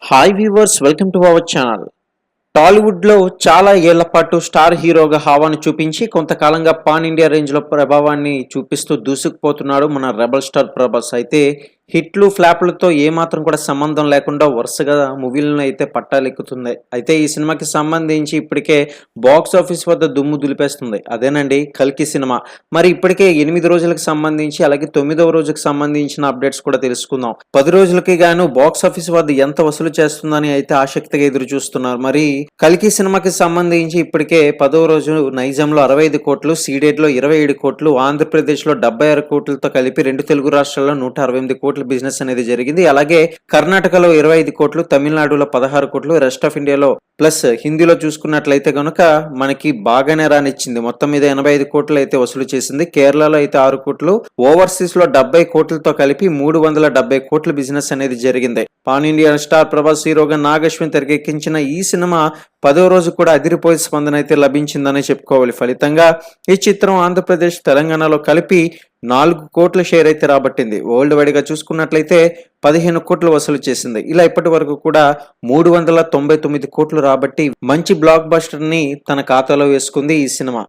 Hi viewers, welcome to our channel. టాలీవుడ్లో చాలా ఏళ్ల పాటు స్టార్ హీరోగా హావాను చూపించి కొంతకాలంగా పాన్ ఇండియా రేంజ్లో ప్రభావాన్ని చూపిస్తూ దూసుకుపోతున్నాడు మన రెబల్ స్టార్ ప్రభాస్. అయితే హిట్లు ఫ్లాప్లతో ఏమాత్రం కూడా సంబంధం లేకుండా వరుసగా మూవీలను అయితే పట్టాలెక్కుతుంది. అయితే ఈ సినిమాకి సంబంధించి ఇప్పటికే బాక్స్ ఆఫీస్ వద్ద దుమ్ము దులిపేస్తుంది. అదేనండి కల్కి సినిమా. మరి ఇప్పటికే 8 రోజులకు సంబంధించి అలాగే 9వ రోజుకు సంబంధించిన అప్డేట్స్ కూడా తెలుసుకుందాం. 10 రోజులకి గాను బాక్స్ ఆఫీస్ వద్ద ఎంత వసూలు చేస్తుందని అయితే ఆసక్తిగా ఎదురు చూస్తున్నారు. మరి కల్కి సినిమాకి సంబంధించి ఇప్పటికే 10వ రోజు నైజాంలో 65 కోట్లు, సీడెడ్లో 27 కోట్లు, ఆంధ్రప్రదేశ్లో 76 కోట్లతో కలిపి 2 తెలుగు రాష్ట్రాల్లో 168 కోట్ల బిజినెస్ అనేది జరిగింది. అలాగే కర్ణాటకలో 25 కోట్లు, తమిళనాడులో 16 కోట్లు, రెస్ట్ ఆఫ్ ఇండియాలో ప్లస్ హిందీలో చూసుకున్నట్లయితే కనుక మనకి బాగానే రానిచ్చింది. మొత్తం మీద 85 కోట్లు అయితే వసూలు చేసింది. కేరళలో అయితే 6 కోట్లు, ఓవర్సీస్ లో 70 కోట్లతో కలిపి 370 కోట్ల బిజినెస్ అనేది జరిగింది. పాన్ ఇండియా స్టార్ ప్రభాస్ హీరోగా నాగశ్విన్ తెరకెక్కించిన ఈ సినిమా 10వ రోజు కూడా అదిరిపోయే స్పందన అయితే లభించిందని చెప్పుకోవాలి. ఫలితంగా ఈ చిత్రం ఆంధ్రప్రదేశ్, తెలంగాణలో కలిపి 4 కోట్ల షేర్ అయితే రాబట్టింది. వరల్డ్ వైడ్ గా చూసుకున్నట్లయితే 15 కోట్లు వసూలు చేసింది. ఇలా ఇప్పటి వరకు కూడా 399 కోట్లు రాబట్టి మంచి బ్లాక్ బస్టర్ ని తన ఖాతాలో వేసుకుంది ఈ సినిమా.